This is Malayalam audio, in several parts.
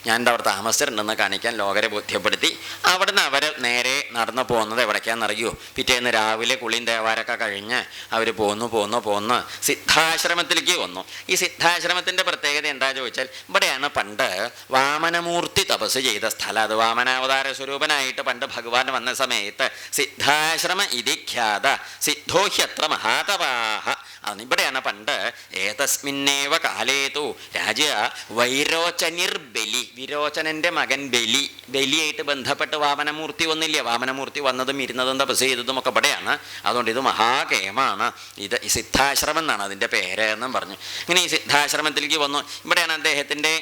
ഞാൻ എന്താ അവിടെ താമസിച്ചിട്ടുണ്ടെന്ന് കാണിക്കാൻ ലോകരെ ബോധ്യപ്പെടുത്തി. അവിടുന്ന് അവർ നേരെ നടന്നു പോകുന്നത് എവിടേക്കാണെന്നറിയോ? പിറ്റേന്ന് രാവിലെ കുളിയും ദേവാരൊക്കെ കഴിഞ്ഞ് അവർ പോന്ന് സിദ്ധാശ്രമത്തിലേക്ക് വന്നു. ഈ സിദ്ധാശ്രമത്തിൻ്റെ പ്രത്യേകത എന്താ ചോദിച്ചാൽ, ഇവിടെയാണ് പണ്ട് വാമനമൂർത്തി തപസ് ചെയ്ത സ്ഥലം. അത് വാമനാവതാര സ്വരൂപനായിട്ട് പണ്ട് ഭഗവാൻ വന്ന സമയത്ത് സിദ്ധാശ്രമ ഇതിഖ്യാത സിദ്ധോഹ്യത്ര മഹാതപാഹ. ഇവിടെയാണ് പണ്ട് ഏതസ്മിന്നേവ കാലേതു രാജ വൈരോചനിർബലി, വിരോചനൻ്റെ മകൻ ബലിയായിട്ട് ബന്ധപ്പെട്ട് വാമനമൂർത്തി വന്നില്ലേ? വാമനമൂർത്തി വന്നതും ഇരുന്നതും തപസ് ചെയ്തതും ഒക്കെ ഇവിടെയാണ്. അതുകൊണ്ട് ഇത് മഹാകേമാണ്. ഇത് ഈ സിദ്ധാശ്രമം എന്നാണ് അതിൻ്റെ പേര് എന്നും പറഞ്ഞു. ഇങ്ങനെ ഈ സിദ്ധാശ്രമത്തിലേക്ക് വന്നു. ഇവിടെയാണ് അദ്ദേഹത്തിൻ്റെ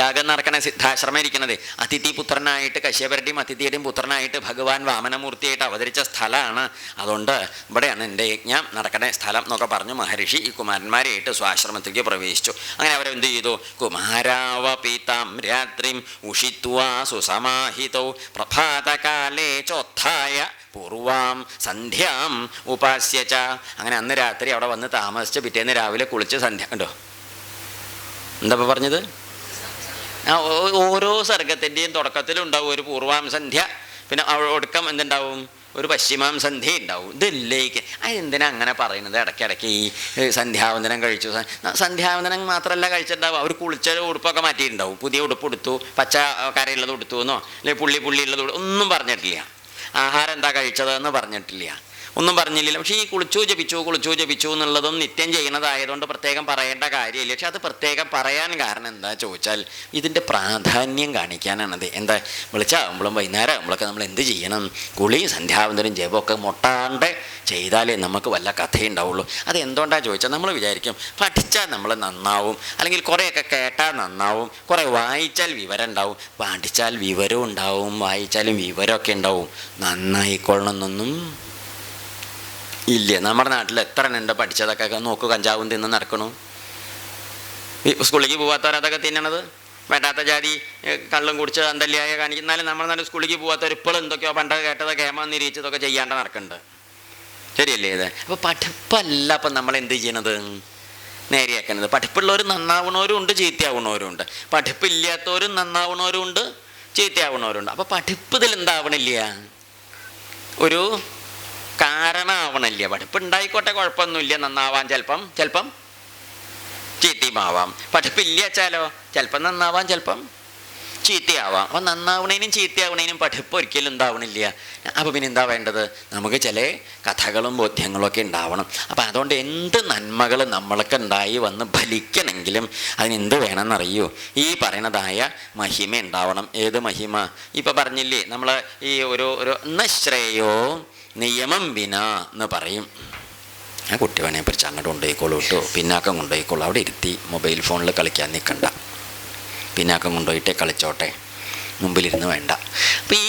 യാഗം നടക്കണ സിദ്ധാശ്രമം ഇരിക്കുന്നത്. അതിഥി പുത്രനായിട്ട് കശ്യപരുടെയും അതിഥിയുടെയും പുത്രനായിട്ട് ഭഗവാൻ വാമനമൂർത്തിയായിട്ട് അവതരിച്ച സ്ഥലമാണ്. അതുകൊണ്ട് ഇവിടെയാണ് എൻ്റെ യജ്ഞം നടക്കണ സ്ഥലം എന്നൊക്കെ പറഞ്ഞു മഹർഷി ഈ കുമാരന്മാരെയായിട്ട് സ്വാശ്രമത്തിലേക്ക് പ്രവേശിച്ചു. അങ്ങനെ അവരെന്ത് ചെയ്തു? കുമാരാവപീതാം രാത്രിം ഉഷിത്വാ സുസമാഹിതൗ പ്രഭാതകാലേ ചോത്ഥായ പൂർവാം സന്ധ്യാം ഉപാസ്യച്ച. അങ്ങനെ അന്ന് രാത്രി അവിടെ വന്ന് താമസിച്ച് പിറ്റേന്ന് രാവിലെ കുളിച്ച് സന്ധ്യ കണ്ടോ എന്താ പറഞ്ഞത്? ഓരോ സർഗത്തിൻ്റെയും തുടക്കത്തിലുണ്ടാവും ഒരു പൂർവാം സന്ധ്യ, പിന്നെ ഒടുക്കം എന്തുണ്ടാവും? ഒരു പശ്ചിമാം സന്ധ്യ ഉണ്ടാവും. ഇതില്ലേക്ക് അതെന്തിനാ അങ്ങനെ പറയുന്നത്? ഇടയ്ക്കിടയ്ക്ക് ഈ സന്ധ്യാവന്തനം കഴിച്ചു. സന്ധ്യാവന്തനം മാത്രമല്ല കഴിച്ചിട്ടുണ്ടാവും, അവർ കുളിച്ച ഉടുപ്പൊക്കെ മാറ്റിയിട്ടുണ്ടാവും. പുതിയ ഉടുപ്പ് എടുത്തു, പച്ച കരയുള്ളത് എടുത്തു എന്നോ അല്ലെങ്കിൽ പുള്ളിയുള്ളത് ഒന്നും പറഞ്ഞിട്ടില്ല. ആഹാരം എന്താ കഴിച്ചതെന്ന് പറഞ്ഞിട്ടില്ല, ഒന്നും പറഞ്ഞില്ല. പക്ഷേ ഈ കുളിച്ചു ജപിച്ചു എന്നുള്ളതും നിത്യം ചെയ്യുന്നതായതുകൊണ്ട് പ്രത്യേകം പറയേണ്ട കാര്യമില്ല. പക്ഷെ അത് പ്രത്യേകം പറയാൻ കാരണം എന്താ ചോദിച്ചാൽ ഇതിൻ്റെ പ്രാധാന്യം കാണിക്കാനാണത്. എന്താ വിളിച്ചാകുമ്പോഴും വൈകുന്നേരം ആകുമ്പോഴൊക്കെ നമ്മൾ എന്ത് ചെയ്യണം? കുളി സന്ധ്യാവന്തരം ജപമൊക്കെ മുട്ടാണ്ട് ചെയ്താലേ നമുക്ക് വല്ല കഥയുണ്ടാവുള്ളൂ. അത് എന്തുകൊണ്ടാണ് ചോദിച്ചാൽ നമ്മൾ വിചാരിക്കും പഠിച്ചാൽ നമ്മൾ നന്നാവും, അല്ലെങ്കിൽ കുറേയൊക്കെ കേട്ടാൽ നന്നാവും, കുറേ വായിച്ചാൽ വിവരം ഉണ്ടാവും. പഠിച്ചാൽ വിവരവും ഉണ്ടാവും, വായിച്ചാലും വിവരമൊക്കെ ഉണ്ടാവും. നന്നായിക്കൊള്ളണമെന്നൊന്നും ഇല്ല. നമ്മുടെ നാട്ടിൽ എത്ര ഉണ്ട് പഠിച്ചതൊക്കെ നോക്കൂ, കഞ്ചാവും തിന്ന് നടക്കണു. സ്കൂളിലേക്ക് പോകാത്തവരതൊക്കെ തിന്നണത്, വേണ്ടാത്ത ജാതി കള്ളും കുടിച്ച് അന്തല്യായ കാണിക്കുന്നാലും നമ്മുടെ നാട്ടിൽ സ്കൂളിലേക്ക് പോകാത്തവർ ഇപ്പോഴും എന്തൊക്കെയോ പണ്ട് കേട്ടത് കേമ നിരീക്ഷിച്ചതൊക്കെ ചെയ്യാണ്ട് നടക്കുന്നുണ്ട്. ശരിയല്ലേ ഇത്? അപ്പോൾ പഠിപ്പല്ല അപ്പം നമ്മൾ എന്ത് ചെയ്യണത്? നേരെയാക്കണത്. പഠിപ്പുള്ളവർ നന്നാവണവരും ഉണ്ട്, ചീത്തയാവണവരും ഉണ്ട്. പഠിപ്പില്ലാത്തവരും നന്നാവണവരും ഉണ്ട്, ചീത്തയാവണവരുണ്ട്. അപ്പോൾ പഠിപ്പ് ഇതിൽ എന്താവണില്ല? ഒരു കാരണമാവണില്ല. പഠിപ്പുണ്ടായിക്കോട്ടെ, കുഴപ്പമൊന്നുമില്ല, നന്നാവാൻ ചിലപ്പം ചീത്തയുമാവാം. പഠിപ്പില്ലാച്ചാലോ ചിലപ്പം നന്നാവാൻ, ചിലപ്പം ചീത്തയാവാം. അപ്പം നന്നാവണേനും ചീത്തയാവണേനും പഠിപ്പ് ഒരിക്കലും ഉണ്ടാവണില്ല. അപ്പോൾ പിന്നെ എന്താ വേണ്ടത്? നമുക്ക് ചില കഥകളും ബോധ്യങ്ങളും ഒക്കെ ഉണ്ടാവണം. അപ്പം അതുകൊണ്ട് എന്ത് നന്മകൾ നമ്മൾക്ക് ഉണ്ടായി വന്ന് ഫലിക്കണമെങ്കിലും അതിനെന്ത് വേണമെന്നറിയൂ? ഈ പറയണതായ മഹിമ ഉണ്ടാവണം. ഏത് മഹിമ? ഇപ്പം പറഞ്ഞില്ലേ നമ്മൾ ഈ ഒരു നശ്രേയോ നിയമം വിന എന്ന് പറയും. ആ കുട്ടി വേണേ പിടിച്ച് അങ്ങോട്ട് കൊണ്ടുപോയിക്കോളൂ കേട്ടോ, പിന്നാക്കം കൊണ്ടുപോയിക്കോളൂ, അവിടെ ഇരുത്തി മൊബൈൽ ഫോണിൽ കളിക്കാൻ നിൽക്കണ്ട, പിന്നാക്കം കൊണ്ടുപോയിട്ടേ കളിച്ചോട്ടെ, മുമ്പിലിരുന്ന് വേണ്ട. അപ്പം ഈ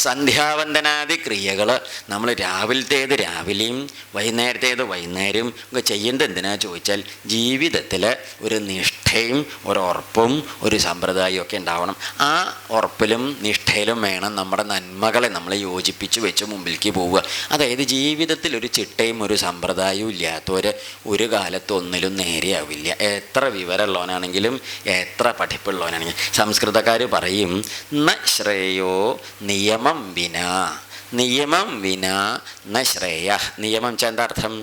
സന്ധ്യാവന്തനാദി ക്രിയകൾ നമ്മൾ രാവിലത്തേത് രാവിലെയും വൈകുന്നേരത്തേത് വൈകുന്നേരവും ഒക്കെ ചെയ്യുന്നത് എന്തിനാണെന്ന് ചോദിച്ചാൽ ജീവിതത്തിൽ ഒരു നിഷ്ഠയും ഒരു ഉറപ്പും ഒരു സമ്പ്രദായവും ഒക്കെ ഉണ്ടാവണം. ആ ഉറപ്പിലും നിഷ്ഠയിലും വേണം നമ്മുടെ നന്മകളെ നമ്മൾ യോജിപ്പിച്ച് വെച്ച് മുമ്പിലേക്ക് പോവുക. അതായത് ജീവിതത്തിൽ ഒരു ചിട്ടയും ഒരു സമ്പ്രദായവും ഇല്ലാത്തവർ ഒരു കാലത്ത് ഒന്നിലും നേരെയാവില്ല. എത്ര വിവരമുള്ളവനാണെങ്കിലും എത്ര പഠിപ്പുള്ളവനാണെങ്കിലും. സംസ്കൃതക്കാർ പറയും ന ശ്രേയോ നിയമം വിന ന ശ്രേയ. നിയമം എന്താർത്ഥം?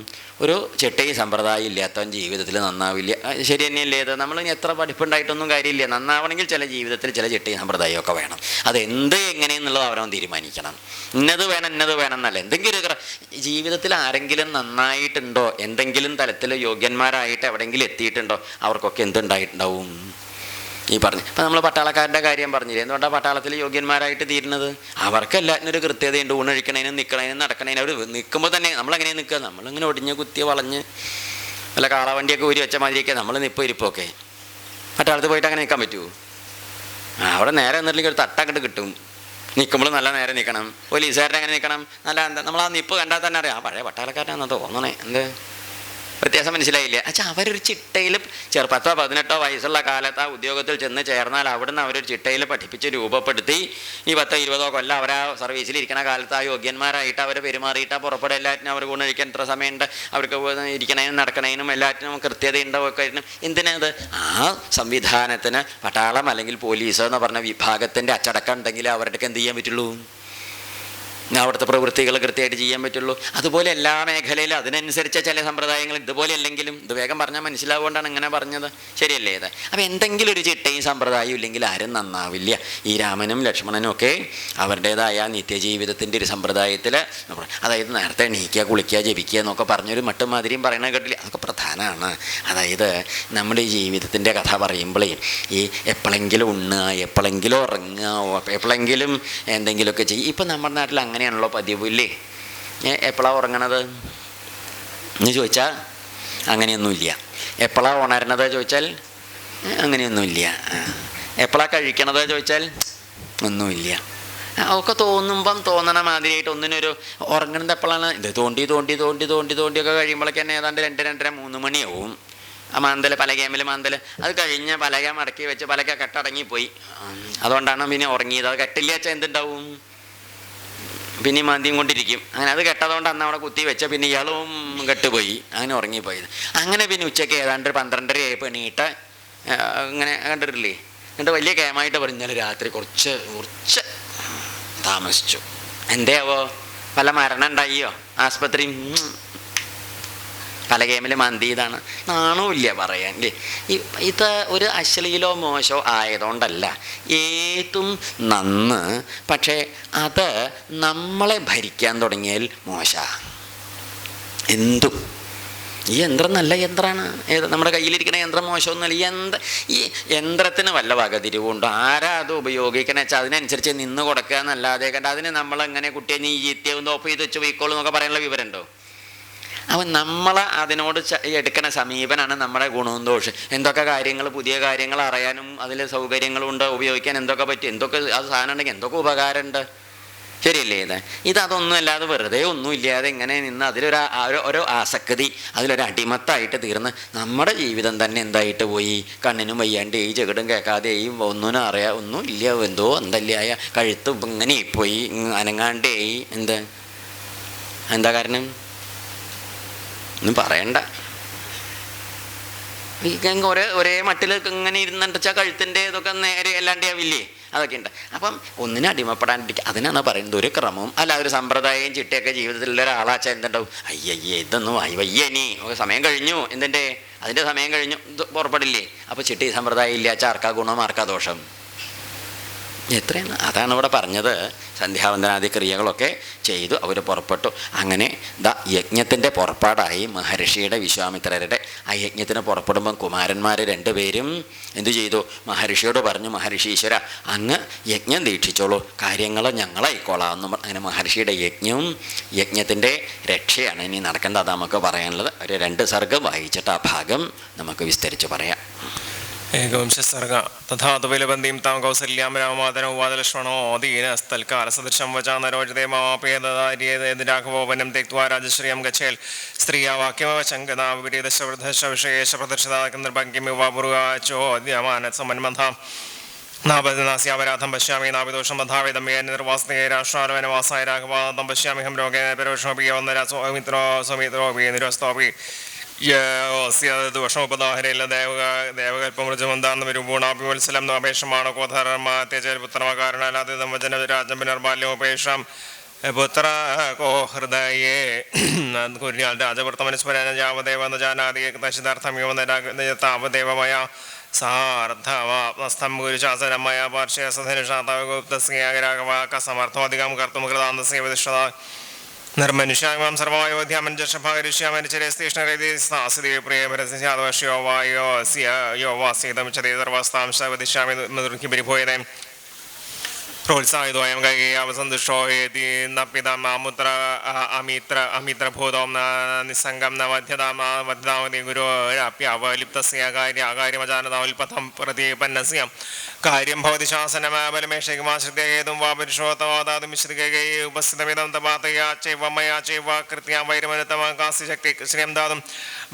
ഒരു ചിട്ടയും സമ്പ്രദായം ഇല്ലാത്തവൻ ജീവിതത്തിൽ നന്നാവില്ല. ശരി തന്നെയല്ലേ? ഇത് നമ്മൾ ഇനി എത്ര പഠിപ്പുണ്ടായിട്ടൊന്നും കാര്യമില്ല. നന്നാവണമെങ്കിൽ ചില ജീവിതത്തിൽ ചില ചിട്ടയും സമ്പ്രദായമൊക്കെ വേണം. അതെന്ത് എങ്ങനെയെന്നുള്ളത് അവനവൻ തീരുമാനിക്കണം. ഇന്നത് വേണം എന്നല്ല. എന്തെങ്കിലും ഒരു ജീവിതത്തിൽ ആരെങ്കിലും നന്നായിട്ടുണ്ടോ, എന്തെങ്കിലും തലത്തിൽ യോഗ്യന്മാരായിട്ട് എവിടെയെങ്കിലും എത്തിയിട്ടുണ്ടോ, അവർക്കൊക്കെ എന്തുണ്ടായിട്ടുണ്ടാവും? ഈ പറഞ്ഞു. ഇപ്പം നമ്മൾ പട്ടാളക്കാരുടെ കാര്യം പറഞ്ഞില്ലേ, എന്തുകൊണ്ടാണ് പട്ടാളത്തിൽ യോഗ്യന്മാരായിട്ട് തീരുന്നത്? അവർക്ക് എല്ലാത്തിനും ഒരു കൃത്യതയുണ്ട്. ഊണഴിക്കണേനും നിൽക്കണേനും നടക്കണേനും. അവർ നിൽക്കുമ്പോൾ തന്നെ നമ്മളെങ്ങനെ നിൽക്കുക? നമ്മളിങ്ങനെ ഒടിഞ്ഞ് കുത്തി വളഞ്ഞ് വല്ല കാളവണ്ടിയൊക്കെ ഊരി വെച്ച മാതിരിയൊക്കെ നമ്മൾ നിൽപ്പോൾ ഇരിപ്പൊക്കെ. പട്ടാളത്തിൽ പോയിട്ട് അങ്ങനെ നിൽക്കാൻ പറ്റുമോ? അവിടെ നേരെ നിന്നില്ലെങ്കിൽ ഒരു തട്ടങ്ങോട്ട് കിട്ടും. നിൽക്കുമ്പോൾ നല്ല നേരെ നിൽക്കണം. പോലീസുകാരനെ എങ്ങനെ നിൽക്കണം? നല്ല നമ്മൾ ആ നിപ്പ് കണ്ടാൽ തന്നെ അറിയാം, ആ പഴയ പട്ടാളക്കാരനാണെന്ന് തോന്നണേ. എന്ത് വ്യത്യാസം മനസ്സിലായില്ലേ? അച്ഛാ, അവരൊരു ചിട്ടയിൽ 10 18 വയസ്സുള്ള കാലത്ത് ആ ഉദ്യോഗത്തിൽ ചെന്ന് ചേർന്നാൽ അവിടുന്ന് അവരൊരു ചിട്ടയിൽ പഠിപ്പിച്ച് രൂപപ്പെടുത്തി ഈ 10 20 കൊല്ലം അവർ ആ സർവീസിൽ ഇരിക്കുന്ന കാലത്ത് ആ യോഗ്യന്മാരായിട്ട് അവർ പെരുമാറിയിട്ട് പുറപ്പെടുക. എല്ലാറ്റിനും അവർ ഗുണിക്കാൻ എത്ര സമയമുണ്ട്, അവർക്ക് ഇരിക്കണേനും നടക്കണേനും എല്ലാറ്റിനും കൃത്യതയുണ്ടാവും ഒക്കെ. എന്തിനത്? ആ സംവിധാനത്തിന് പട്ടാളം അല്ലെങ്കിൽ പോലീസ് എന്ന് പറഞ്ഞ വിഭാഗത്തിൻ്റെ അച്ചടക്കം ഉണ്ടെങ്കിൽ അവരുടെ എന്ത് ചെയ്യാൻ പറ്റുള്ളൂ? അവിടുത്തെ പ്രവൃത്തികൾ കൃത്യമായിട്ട് ചെയ്യാൻ പറ്റുള്ളൂ. അതുപോലെ എല്ലാ മേഖലയിലും അതിനനുസരിച്ച ചില സമ്പ്രദായങ്ങൾ ഇതുപോലെ അല്ലെങ്കിലും, ഇത് വേഗം പറഞ്ഞാൽ മനസ്സിലാവുകൊണ്ടാണ് ഇങ്ങനെ പറഞ്ഞത്. ശരിയല്ലേ ഇത്? അപ്പം എന്തെങ്കിലും ഒരു ചിട്ടയും സമ്പ്രദായവും ഇല്ലെങ്കിൽ ആരും നന്നാവില്ല. ഈ രാമനും ലക്ഷ്മണനും ഒക്കെ അവരുടേതായ നിത്യജീവിതത്തിൻ്റെ ഒരു സമ്പ്രദായത്തിൽ, അതായത് നേരത്തെ എണീക്കുക, കുളിക്കുക, ജപിക്കുക എന്നൊക്കെ പറഞ്ഞൊരു മട്ടും മാതിരിയും പറയണ കേട്ടില്ല. അതൊക്കെ പ്രധാനമാണ്. അതായത് നമ്മുടെ ഈ ജീവിതത്തിൻ്റെ കഥ പറയുമ്പോഴേ ഈ എപ്പോഴെങ്കിലും ഉണ്ണുക, എപ്പോഴെങ്കിലും ഉറങ്ങുക, എപ്പോഴെങ്കിലും എന്തെങ്കിലുമൊക്കെ ചെയ്യും. ഇപ്പം നമ്മുടെ നാട്ടിൽ അങ്ങനെയാണല്ലോ പതിവ് ഇല്ലേ? എപ്പോഴാണ് ഉറങ്ങണത് എന്ന് ചോദിച്ചാൽ അങ്ങനെയൊന്നുമില്ല. എപ്പോഴാണ് ഉണരണത് ചോദിച്ചാൽ അങ്ങനെയൊന്നുമില്ല. എപ്പോഴാണ് കഴിക്കണത് ചോദിച്ചാൽ ഒന്നുമില്ല. ഒക്കെ തോന്നുമ്പം തോന്നണ മാതിരിയായിട്ട് ഒന്നിനൊരു ഉറങ്ങണത് എപ്പോഴാണ്? ഇത് തോണ്ടിയൊക്കെ കഴിയുമ്പോഴേക്ക് തന്നെ ഏതാണ്ട് 2 2:30 3 മണിയാവും. ആ മാന്തൽ പലകേമിൽ മാന്തൽ അത് കഴിഞ്ഞ് പലക മടക്കി വെച്ച് പലക കെട്ടടങ്ങിപ്പോയി. അതുകൊണ്ടാണ് പിന്നെ ഉറങ്ങിയത്. അത് കെട്ടില്ല വെച്ചാൽ എന്തുണ്ടാവും? പിന്നെ മാന്തിയും കൊണ്ടിരിക്കും. അങ്ങനെ അത് കെട്ടതുകൊണ്ട് അന്ന് അവിടെ കുത്തി വെച്ച പിന്നെ ഇയാളും കെട്ടുപോയി. അങ്ങനെ ഉറങ്ങിപ്പോയത്. അങ്ങനെ പിന്നെ ഉച്ചയ്ക്ക് ഏതാണ്ട് 12:30 ആയപ്പോൾ എണീട്ട് ഇങ്ങനെ കണ്ടിട്ടില്ലേ? എന്നിട്ട് വലിയ കേമായിട്ട് പറഞ്ഞാൽ രാത്രി കുറച്ച് താമസിച്ചു. എന്തേവോ? പല മരണം ഉണ്ടായിയോ? ആസ്പത്രി പല ഗെയിമിൽ മന്തിയതാണ്. നാണമില്ല പറയാൻ അല്ലേ? ഇത് ഒരു അശ്ലീലോ മോശമോ ആയതുകൊണ്ടല്ല, ഏതും നന്ന്. പക്ഷേ അത് നമ്മളെ ഭരിക്കാൻ തുടങ്ങിയാൽ മോശമാണ്. എന്തും ഈ യന്ത്രം നല്ല യന്ത്രമാണ്. നമ്മുടെ കയ്യിലിരിക്കുന്ന യന്ത്രം മോശമൊന്നുമല്ല. ഈ യന്ത്രത്തിന് വല്ല വകതിരിവുണ്ടോ? ആരാ അത് ഉപയോഗിക്കണ വെച്ചാൽ അതിനനുസരിച്ച് നിന്ന് കൊടുക്കുക എന്നല്ലാതെ കണ്ട അതിന് നമ്മളെങ്ങനെ കുട്ടിയെ നീ ഈറ്റിയാവും തോപ്പ് ചെയ്ത് വെച്ച് പോയിക്കോളൂ എന്നൊക്കെ പറയാനുള്ള വിവരമുണ്ടോ? അപ്പം നമ്മൾ അതിനോട് എടുക്കുന്ന സമീപനാണ് നമ്മുടെ ഗുണവും ദോഷം. എന്തൊക്കെ കാര്യങ്ങൾ, പുതിയ കാര്യങ്ങൾ അറിയാനും അതിൽ സൗകര്യങ്ങളുണ്ട്, ഉപയോഗിക്കാൻ എന്തൊക്കെ പറ്റും, എന്തൊക്കെ അത് സാധനം ഉണ്ടെങ്കിൽ എന്തൊക്കെ ഉപകാരമുണ്ട്. ശരിയല്ലേ? ഇതൊന്നും അല്ലാതെ വെറുതെ ഒന്നും ഇല്ലാതെ ഇങ്ങനെ നിന്ന് അതിലൊരു ആസക്തി, അതിലൊരു അടിമത്തായിട്ട് തീർന്ന് നമ്മുടെ ജീവിതം തന്നെ എന്തായിട്ട് പോയി? കണ്ണിനും വയ്യാണ്ട് ഈ ചെകിടും കേൾക്കാതെയും ഒന്നിനും ഒന്നും ഇല്ല, എന്തോ എന്തല്ലായ കഴുത്ത് ഇങ്ങനെ പോയി അനങ്ങാണ്ടേ. എന്താ കാരണം? ഒന്നും പറയണ്ട. ഒരേ മട്ടിൽ ഇങ്ങനെ ഇരുന്നുണ്ടെച്ചാൽ കഴുത്തിൻ്റെ ഇതൊക്കെ നേരെ അല്ലാണ്ട് ആവില്ലേ? അതൊക്കെ ഉണ്ട്. അപ്പം ഒന്നിനും അടിമപ്പെടാണ്ടിരിക്കുക. അതിനാണ് പറയുന്നത് ഒരു ക്രമവും അല്ല ഒരു സമ്പ്രദായവും ചിട്ടയൊക്കെ ജീവിതത്തിലുള്ള ഒരാളാച്ചാൽ എന്തുണ്ടാവും? അയ്യയ്യേ ഇതൊന്നും വയ്യനീ, സമയം കഴിഞ്ഞു, അതിൻ്റെ സമയം കഴിഞ്ഞു, പുറപ്പെടില്ലേ? അപ്പോൾ ചിട്ടി സമ്പ്രദായം ഇല്ലാച്ചാൽ ആർക്കാ ഗുണം, ആർക്കാ ദോഷം? എത്രയാണ്? അതാണ് ഇവിടെ പറഞ്ഞത്. സന്ധ്യാവന്തനാദി ക്രിയകളൊക്കെ ചെയ്തു അവർ പുറപ്പെട്ടു. അങ്ങനെ യജ്ഞത്തിൻ്റെ പുറപ്പാടായി മഹർഷിയുടെ വിശ്വാമിത്രരുടെ. ആ യജ്ഞത്തിന് പുറപ്പെടുമ്പം കുമാരന്മാർ 2 പേരും എന്തു ചെയ്തു? മഹർഷിയോട് പറഞ്ഞു, മഹർഷി ഈശ്വര അങ്ങ് യജ്ഞം ദീക്ഷിച്ചോളൂ, കാര്യങ്ങൾ ഞങ്ങളായിക്കോളാം എന്നും. അങ്ങനെ മഹർഷിയുടെ യജ്ഞവും യജ്ഞത്തിൻ്റെ രക്ഷയാണ് ഇനി നടക്കേണ്ടത്. അത് നമുക്ക് പറയാനുള്ളത്. ഒരു 2 സർഗ്ഗം വായിച്ചിട്ട് ആ ഭാഗം നമുക്ക് വിസ്തരിച്ച് പറയാം. ഏകവംശസർഗ തഥാ തുവിലബന്ധിം താം കൗസല്യാം രാമമാതനോ വാദലക്ഷ്മണോ ദീനസ്തൽക്കാലസദൃശം വചാനരോചിതേമാപേതരാഘവോപനം തെക്വാ രാജശ്രിയം ഗച്ഛേൽ സ്ത്രീയാ വാക്യമവശങ്കനാ വിപരീതശവൃദ്ധശവിഷയേഷ പ്രദർശിതാകം നിർഭാഗ്യമിവ പുരുഗാചോദ്യമാനസമന്മഥാം നാപദനാസ്യാപരാധം പശ്യാമി നാപിദോഷം ബദ്ധാവേദമേ നിർവാസ്തേ രാഷ്ട്രാരവനവാസായ രാഘവാദം പശ്യാമിഹം രോഗേന പരോഷമപി വന്നരാസോമിത്രോ സുമിത്രോപി നിരസ്തോപി ദോഷോപദാഹരയില്ല ദേവകൽപ്പമൃജമന്താന്ന് വിരൂപൂണാഭിവത്സലം അപേക്ഷമാണ് കോധർമ്മ തേജൽപുത്രമകാരണാലാതിതം വചന രാജംബിനർബാല്യോപേക്ഷാം പുത്ര കോ ഹൃദയേ കുര്യാൽ രാജവൃത്തമനുസ്മരന ജാവദേവ ജാനാദിതാർത്ഥമയോതാവദേവമയ സാർത്ഥവാസ്തം ഗുരുശാസനമയ പാർശ്വസധനുഷാതഗുപ്തസ്യാഗരാഗവാകസമർത്ഥോധികം കർത്തും കൃതാന്തസ്യ വിദിഷ്ടത നിർമ്മനുഷ്യാം സർവയോധ്യാമഞ്ജഷഭാഗരിഷ്യാമരിചരേസ്തീഷ്ണരേതിസ്ഥാസിതി പ്രിയഭരസ്യാദവശ്യോ വായോ വാസ്യതമിച്ചതേ സർവസ്താം ശവദിഷ്യാമി മധുർഹി പരിഭൂയതേ പ്രോത്സാഹിതോയം കൈകേയാവസന്തുഷ്ടോ ഏതി നപ്പിതമാമുത്ര അമിത്രഭൂതം നിസ്സംഗം ന വധ്യതാമതി ഗുരോരപ്യവലിപ്തസ്യ കാര്യമജാനതാൽപഥം പ്രതിപന്നസ്യ കാര്യം ഭവതി ശാസനമബലമേഷകമാശ്രിതേതും വാ പുരുഷോത്തമാതാതും മിശ്രികൈ ഉപസ്ഥിതമിതം തപാതയാ ചൈവ മയാ ചൈവ കൃത്യാം വൈരമനുത്തമകാസ്യ ശക്തി ശ്രിയം ദാതും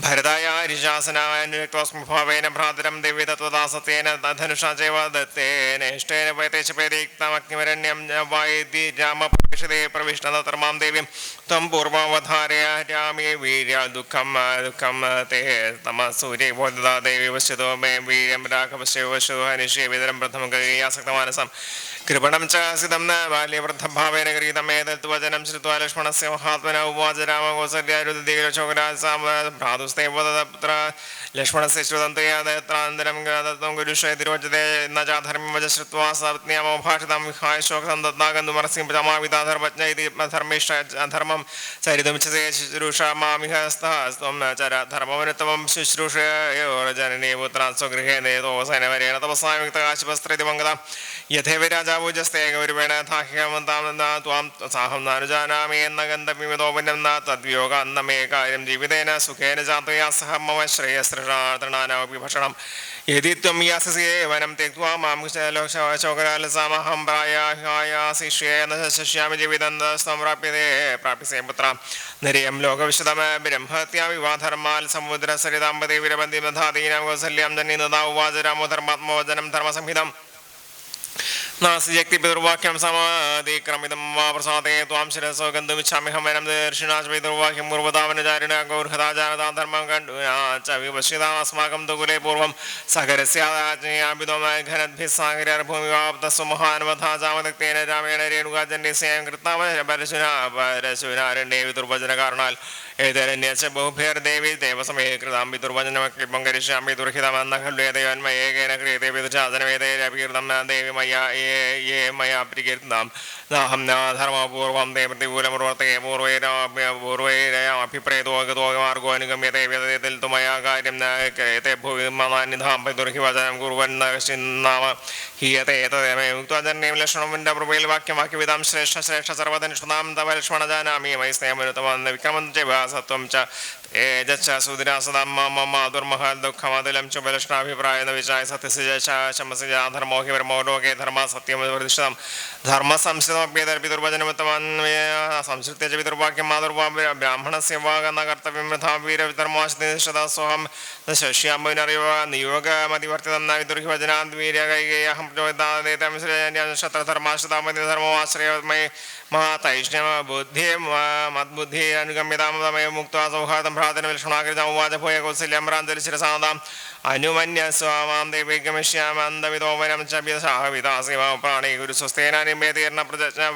ഭരതായ ഹരിശാസനാനുരക്തോസ്മി ഭാവേന ഭ്രാതരം ദേവി തത്വദാസത്തേന ധനുഷാ ചൈവ ദത്തേന ഇഷ്ടേന പയതേശ പേദീക്തമഗ്നിവരണ്യം വായതി രാമപ്രവിശതേ പ്രവിഷ്ടതർമാം ദേവീം ത്വം പൂർവവധാരയാമി വീര്യ ദുഃഖം തേ തമസൂര്യ ബോധദാ ദേവി വശ്യതോ മേ വീര്യം രാഘവശ്യോ വശോ ഹനിഷ്യ വിതരം പ്രഥമം കൈയാസക്തമാനസം കൃപണം ച സിതം ന ബാല്യവൃദ്ധഭാവേന ഗൃഹീതമേതത്വചനം ശ്രുത്വാ ലക്ഷ്മണസ്യ മഹാത്മന ഉവാച രാമഗോസര്യാരുദീരചോകരാസാംഭ്രാതുസ്തേ പുത്ര ലക്ഷ്മണസ്യ ശ്രുതം തയാദത്രാന്തരം ദത്തം ഗുരുഷേ തിരോചതേ ന ചാധർമ്മ്യം വച ശ്രുത്വാ സപത്ന്യാമഭാഷിതം വിഹായ ശോകം ദത്താഗന്ധുമർസിം പ്രമാവിതാധർമ്മജ്ഞ ഇതി ധർമ്മിഷ്ഠ ധർമ്മം ചരിതമുച്ചതേ ശുശ്രൂഷ മാമിഹസ്തം ചര ധർമ്മവനുത്തമം ശുശ്രൂഷയോർജനനീ പുത്രാൻ സ്വഗൃഹേ നേതോസനവരേണ തപസായുക്തകാശിപസ്ത്രിതി മംഗത യഥേവ രാജാവൂജസ്തേ ഗൗരവേണ ഥാഹ്യമന്താം ത്വാം സാഹം നാനുജാനാമി എന്ന ഗന്ധവിമതോപനം ന തദ്വിയോഗ അന്നമേ കാര്യം ജീവിതേന സുഖേന ജാതയാ സഹ മമ ശ്രേയസ്തൃണാനാമപി ഭക്ഷണം യദി ത്വം യാസസി വനം തെക്വാ മാം ശോകരാലസാമഹം പ്രായാശിഷ്യേന ശിഷ്യാമി ജീവിതം സംപ്രാപ്യതേ പ്രാപ്യസേ പുത്ര നരയം ലോകവിശദമ ബ്രഹ്മത്യാവിവാധർമാൽ സമുദ്രസരിതാംബദേ വിരബന്ധി ദധാദീനാം കൗസല്യാം ജനീനദാ ഉവാച രാമോ ധർമാത്മവചനം ധർമ്മസംഹിതം നാസ്തി പിതൃവാക്യം സമാധിക്രമിതം വാ പ്രസാദേ ത്വാം ശിരസോ ഗന്ധുമിച്ഛാമിഹം വനം ദർശിനാച പിതൃവാക്യം പൂർവതാവനചാരിണ ഗൗർഹതാചാരതാ ധർമ്മം കണ്ടു വിപശ്യതാസ്മാകം തുകുലേ പൂർവം സഹരസ്യാജ്ഞാഭിതോമഘനദ്ഭിസാഗരഭൂമിവാപ്തസ്വമഹാനുവധാചാമതക്തേന രാമേണ രേണുകാജന്യസ്യം കൃത്താമരശുനാരണ്യേ വിതുർവചനകാരണാൽ ഏതരണ്യച്ച ബഹുഭേർദേവി ദേവസമേ കൃതാം വിതുർവചനമക്ലിപം കരിഷ്യാമി ദുർഹിതമെന്ന ഖല്വേദയോന്മയേകേന ക്രിയതേ വിതുചാചനവേദേരഭികൃതം ദേവി മയ്യാ ये मया प्रकीर्तनां नाहं न धर्मपूर्वं ते प्रतिकूलमूर्ते पूर्वैरयामभिप्रेतो गतो मार्गो अनुगम्यते वेदयतिल्तु मया कार्यं न क्रियते भुवि मम निधां दुर्हिवचनं कुर्वन्न कश्चिन्नाम हीयते तदेव उक्त्वा जन्यं लक्ष्मणमुण्डप्रभुल वाक्यविदां श्रेष्ठ सर्वधनिष्ठां तव लक्ष्मण जानामि मयि स्नेहमनुतमं विक्रमं च सत्वं च एजच्च सुधिरा सदा मम दुर्महल दुःखमदुलं च बलष्णाभिप्रायेण विचाय सत्यस्य शमस्य धर्मो हि परमो लोके धर्म सत्यमवर्धिष्ठं धर्मसंस्कृतमप्यदर्पितुर्वचनमुत्तमं संस्कृत्य च पितुर्वाक्यं मातुर्वा ब्राह्मणस्य वा न कर्तव्यं यथा वीरधर्माश्रितः सोऽहं शश्याम्बुनरिव नियोगमतिवर्तितं न विदुर्हिवचनाद् वीर्यकैकेयहं प्रचोदितादेतं शत्रधर्माश्रितामतिधर्मोमाश्रयमये महातैष्ण्यम बुद्धि मद्बुद्धि अनुगम्यतामय मुक्त्वा सौहार्दं भ्रातरं लक्ष्मणाकृतं उवाच भूय कौसल्यं भ्रान्तरिशिरसादाम् अनुमन्य स्वामां देवी गमिष्यामन्दविदोवनं च विदासिव प्राणे गुरुस्वस्तेन निम्बेतीर्न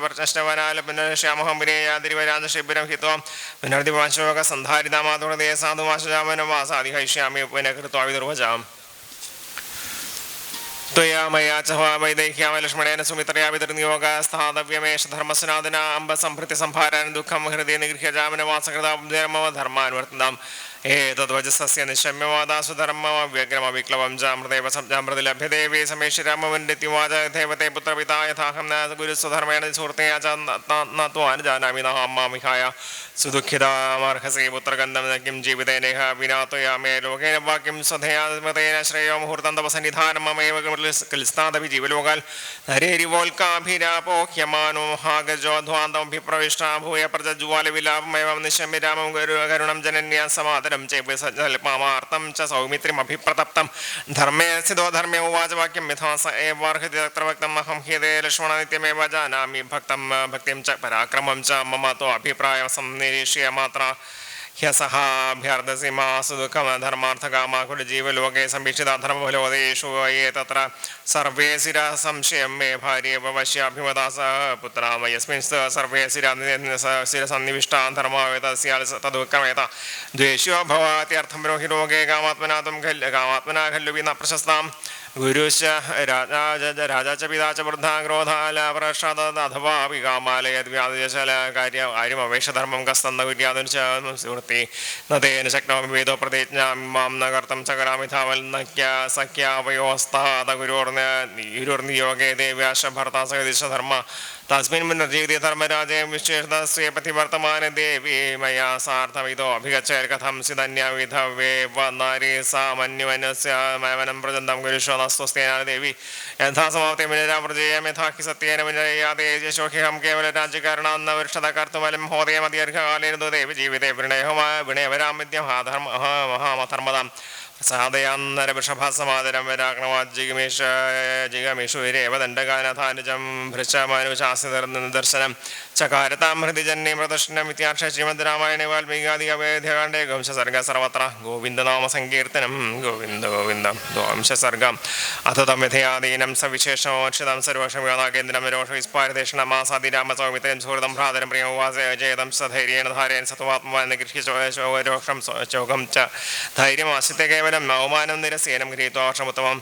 प्रचष्टवनालपुनश्यामहं विनेयादिरिवराजशिबिरं हित्वा पुनर्दिवाशोकसन्धारितामातुरदे साधुवासजामनवासादिहैष्यामि पुनः कृत्वा विदुर्वजाम् त्वया मया च वैदेह्याम लक्ष्मणेन सुमित्रया वितर्नियोगस्थातव्यमेष धर्मसनादना अम्ब सम्भृति संभारान् दुःखं हृदये निगृह्य जामनवासकृतां धर्मानुवर्तनाम् एतद्वजस्य निशम्यवादासु धर्ममव्यग्रमविक्लवं जामृते लभ्यते वे समेश्वरामवन्दित्युवाच देवते पुत्रपिता यथाहं न गुरुस्वधर्मेण सुहृते च न त्वान् जानामि न मां विहाय सुदुःखितामर्हसि पुत्रगन्धं न किं जीवितेनेह विना त्वया मे लोकेन वा किं स्वधया स्मृतेन श्रेयो मुहूर्तं तव सन्निधानं ममेव क्लिस्तादपि जीवलोकाल् हरेरिवोल्काभिरापोह्यमानो महागजोध्वान्तमभिप्रविष्टा भूय प्रजज्वालविलापमेवं निशम्य रामं करुणं जनन्या समादरं पामार्तं च सौमित्रिमभिप्रतप्तं धर्मे स्थितो धर्मे उवाच वाक्यं यथा स एवार्हति तत्र वक्तम् अहं ह्यते लक्ष्मणनित्यमेव जानामि भक्तिं च पराक्रमं च मम तो अभिप्रायं संनिरीक्ष्य मात्रा ह्यसहाभ्यर्दसि मासु दुःखं धर्मार्थकामाकुलजीवलोके संवीक्षिता धर्मफलोदेषु ये तत्र सर्वे शिरा संशयं मे भार्ये भवश्याभिमता स पुत्रा यस्मिन् सर्वे शिरसन्निविष्टा धर्मावेतस्य तदुक्कमेत द्वेष्यो भवात्यर्थं ब्रूहि लोके कामात्मना त्वं कामात्मना खल्लु विना प्रशस्तां ഗുരുശ്ച രാജാ ച പിതാ ച വൃദ്ധാ ക്രോധാലാപരക്ഷാദ അഥവാ വികാമാലയദ്വ്യാദശല കാര്യം അവേഷധർമ്മം കസ്തന്ന കുര്യാതും സുഹൃത്തി നേന ശക്നോമി വേദോ പ്രതിജ്ഞാം മാം ന കർത്തം ച കരാമി ധാവൽ സഖ്യാവയോസ്താദ ഗുരുർനിയോഗേ ദേവ്യാശ ഭർത്താ സഹദിശധർമ്മ തസ്മിൻ പുനർജീവിതേ ധർമ്മരാജേ വിശേഷതസ്വേ പ്രതിവർത്തമാന ദേവി മയാ സാർത്ഥമിതോ അഭിഗച്ഛേൽ കഥം സിധന്യവിധവേ വനാരി സാമന്യുവനസ്യമനം പ്രജന്തം ഗുരുശ്വസ്തേന ദേവി യഥാ സമാപ്തി മുനിരാമൃജയം യഥാഹി സത്യേന മുനിരയാദേശോഹ്യം കേവല രാജ്യകാരണാന്ന വൃക്ഷത കർത്തുമലം ഹോദയമതീർഘകാലേന ദേവി ജീവിതേ വിനയവരാമിദ്യം മഹാധർമ്മതാം സാധയാന്നരവൃഷഭാസമാതരം വരാഗ്നവാജിഗമേഷുരേവ ദണ്ഡകാനഥാനുജം ഭൃശമനുശാസ്യനിദർശനം ചകാരതാം ഹൃദിജന്യേ പ്രദർശനം ഇത്യാർഷ ശ്രീമദ് രാമായണേ വാൽമീകാദി അവേദ്യകാണ്ഡേ ഗംശസർഗ സർവത്ര ഗോവിന്ദനാമ സങ്കീർത്തനം ഗോവിന്ദ ഗോവിന്ദ ദ്വാംശസർഗം അഥ തം യഥയാദീനം സവിശേഷമോക്ഷിതം സർവക്ഷമയോനാകേന്ദ്രം രോഷ വിസ്പാരദേശണം മാസാദി രാമസൗമിത്രയും സുഹൃതം ഭ്രാതരം പ്രിയവാസേജയതം സധൈര്യേണ ധാരേण സത്വാത്മാന ഗൃഹ്യരോഷം ചോകം ച ധൈര്യമാശ്രിത്യ കേവലം അവമാനം നിരസേനം ഗൃഹീത്വാ വർഷമുത്തമം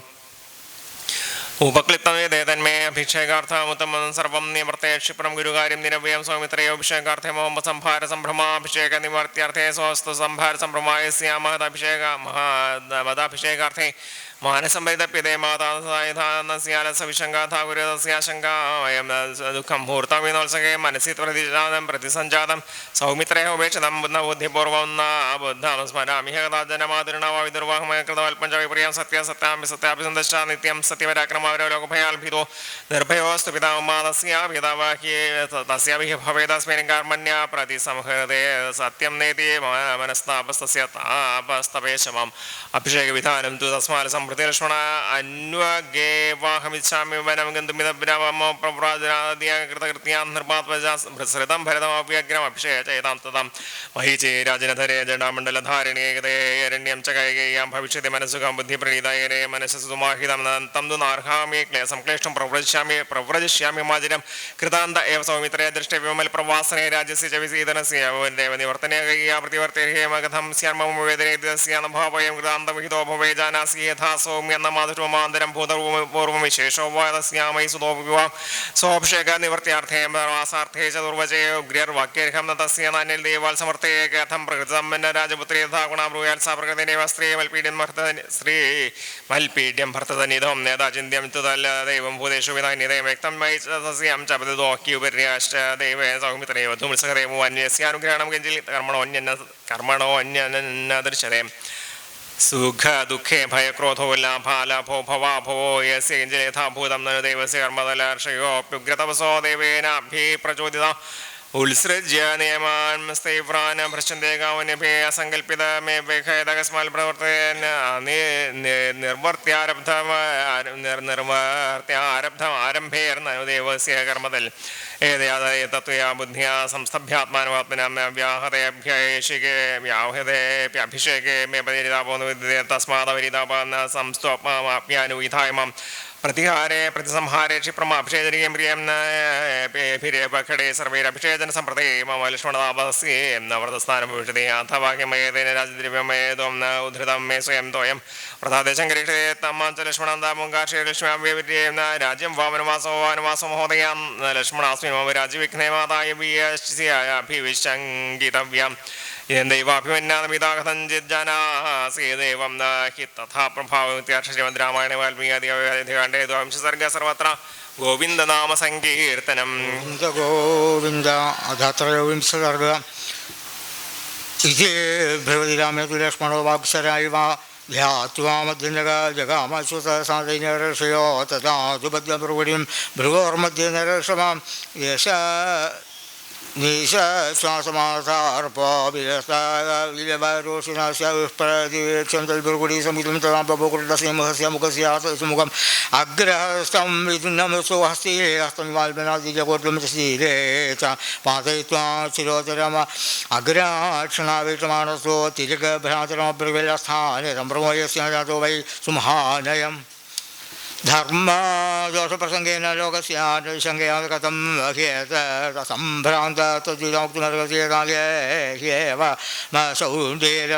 ഉപക്ലിപ്തമേ തന്മേ അഭിഷേകാർത്ഥമുത്തമം സർവം നിവർത്തേ ക്ഷിപ്രം ഗുരുകാര്യം നിരവ്യം സൗമിത്രയോഭിഷേകാർത്ഥേ മോഹ സംഭാര സംഭ്രമാഭിഷേക നിവർത്തിയർത്ഥേ സ്വസ്തു സംഭാര സംഭ്രമായ സ്യാമഹദഭിഷേക മഹാമദാഭിഷേകാർത്ഥേ മാനസംഭരിതപ്യതേ മാതാസവിശങ്കാഥാഗുരുതസ്യാശങ്കായം ദുഃഖം ഭൂർത്തമിനോത്സകേ മനസി പ്രതിജാതം പ്രതിസഞ്ജാതം സൗമിത്രേഹ ഉപേക്ഷതം ബുദ്ധിപൂർവം ബുദ്ധം സ്മരാമി ജനമാതിരുണാവിദുർവാഹമയ കൃതവൽപഞ്ചവിപ്രിയം സത്യസത്യാമി സത്യാഭിസന്ദശ്ച നിത്യം സത്യപരാക്രമാവലോകഭയാൽഭിതോ നിർഭയോസ്തു പിതാമാതസ്യാഭിതാവാഹ്യേ തസ്യാഭിः ഭവേദസ്മിन् കർമ്മണ്യ പ്രതിസംഹൃതേ സത്യം നേതി മനസ്താപസ്തസ്യ താപസ്തപേശമം അഭിഷേകവിധാനം തു തസ്മാൽ സംഭൃതി ലക്ഷ്മണ അന്വഗേവാഹമിച്ഛാമി വനം ഗന്ധുമിതബ്രവമോ പ്രവ്രാജനാദികൃതകൃത്യാം നിർമാത്മജാശ്രിതം ഭരതമവ്യഗ്രം അഭിഷേചേതാം തഥാം മഹീചേ രാജനധരേ ജടാമണ്ഡലധാരിണീകതേരണ്യം ച കൈകേയാം ഭവിഷ്യതി മനസ്സുഖം ബുദ്ധിപ്രണീതയരേ മനസ്സുമാഹിതം തം തു നാർഹാമി ക്ലേശം ക്ലേഷ്ടം പ്രവ്രജിഷ്യാമി മാജിരം കൃതാന്ത ഏവ സൗമിത്രേ ദൃഷ്ടവിമൽ പ്രവാസനേ രാജ്യസ്യ ച വിസീതനസ്യ നിവർത്തനേ കൈകേയാ പ്രതിവർത്തേർഹേമകഥം സ്യാർമവേദനേസ്യാനുഭാവയം കൃതാന്തവിഹിതോ ഭവേ ജാനാസി യഥാ സൗമ്യെന്ന മാധുരമാന്തരം ഭൂതപൂർവം വിശേഷോ വാദസ്യാമൈ സുതോപവിവാം സ്വാഭിഷേക നിവർത്തിയാർത്ഥേ വാസാർത്ഥേ ചതുർവചേ ഉഗ്രർവാക്യർഹം തസ്യ നാന്യൽ ദേവാൽ സമർത്ഥേ കഥം പ്രകൃതസമ്പന്ന രാജപുത്രി യഥാ ഗുണാബ്രൂയാൽ സാ പ്രകൃതിനേവ സ്ത്രീ മൽപീഡ്യം ഭർത്തതനിധം നേതാ ചിന്യം തുതല്ല ദൈവം ഭൂതേഷു വിധാന്യതയം വ്യക്തം വൈ തസ്യാം ചപദോക്യുപര്യാശ്ച ദൈവേ സൗമിത്രേ വധുമത്സകരേമു അന്യസ്യാനുഗ്രഹണം കിഞ്ചിൽ കർമ്മണോ അന്യദൃശ്യതേ സുഖ ദുഃഖേ ഭയക്രോധോ ലാഭാലാഭോ ഭവാഭവോ യസ്യ കിഞ്ചിൽ യഥാഭൂതം നനു ദൈവസ്യ കർമ്മതലർഷയോപ്യുഗ്രതപസോ ദേവേനാഭി പ്രചോദിത ഉത്സൃജ്യ നിയമാൻ സ്തൈവ്രാൻ ഭ്രശ്യന്തേ ഗാവന്യഭേ അസങ്കൽപ്പിതമേഭേദകസ്മാൽ പ്രവർത്തയൻ നിർവർത്തിയാരബ്ധമാരംഭേർന്നു ദേവസ്യ കർമ്മതൽ ഏതയാദയ തത്വയാ ബുദ്ധിയാ സംസ്തഭ്യാത്മാനവാത്മനാം വ്യാഹതേഭ്യേഷികേ വ്യാഹതേപ്യഭിഷേകേ മേ പരിതാപോന്നു വിദ്യതേ തസ്മാദവരിതാപാന്ന സംസ്ത്വപ്മാപ്യാനുവിധായമം പ്രതിഹാരേ പ്രതിസംഹാരേ ക്ഷിപ്രമഭിഷേചനീയം പ്രിയം ഭിരേപഖടേ സർവൈരഭിഷേചന സമ്പ്രദേ മമ ലക്ഷ്മണതാപസ്യേം നവ്രതസ്ഥാനം ഭവിഷ്യതേ അഥവാക്യമേതേന രാജദ്രവ്യമേതം ന ഉദ്ധൃതം മേ സ്വയം തോയം പ്രതാദേശം ഗരീഷേ തമ്മാഞ്ച ലക്ഷ്മണന്താമുങ്കാക്ഷേ ലക്ഷ്മ്യാം രാജ്യം വാമനവാസോ മഹോദയാം ലക്ഷ്മണാസ്മി മമ രാജ്യവിഘ്നേ മാതായ അഭിവിശങ്കിതവ്യം ദേവാഭിമന്യാതമിതാകഥഞ്ചിജ്ജനാസേദേവം ന ഹി തഥാ പ്രഭാവമിത്യാർഷ ശ്രീമദ് രാമായണ വാൽമീകാദികാണ്ഡേ ദ്വാംശസർഗ സർവത്ര ഗോവിന്ദനാമ സങ്കീർത്തനം ഗോവിന്ദ അധത്രയോവിംശ സർഗ ഇതി ഭഗവതി രാമേതു ലക്ഷ്മണോ വാക്സരായ ധ്യാത്വാ മധ്യനക ജഗാമശ്വതസാദൈനർഷയോ തഥാ സുഭദ്രപ്രവടിം ഭൃഗോർമധ്യ നരക്ഷമാം യശ നിശാശ്വാസമാധാർപ്പോഷിനാശ്യപ്രതിക്ഷന്തൽപുർകുടി സമിതം തഥാപുകുടസിംഹസ്യ മുഖസ്യാമുഖം അഗ്രഹസ്ഥം വിദുന്നമസോ ഹസ്തീലേ ഹസ്തമിവാൽമനാദിജകോർലമശീലേ ച പാതയിത്വാ ശിരോചരമ അഗ്രാക്ഷണാവേക്ഷമാണസോ തിലകഭ്രാതരമപ്രവിലസ്ഥാനെ സംഭ്രമോയസ്യ ജാതോ വൈ സുമഹാനയം ധർമ്മദോഷപ്രസംഗേന ലോകസ്യാശങ്കയാ കഥം സംഭ്രാന്തേവ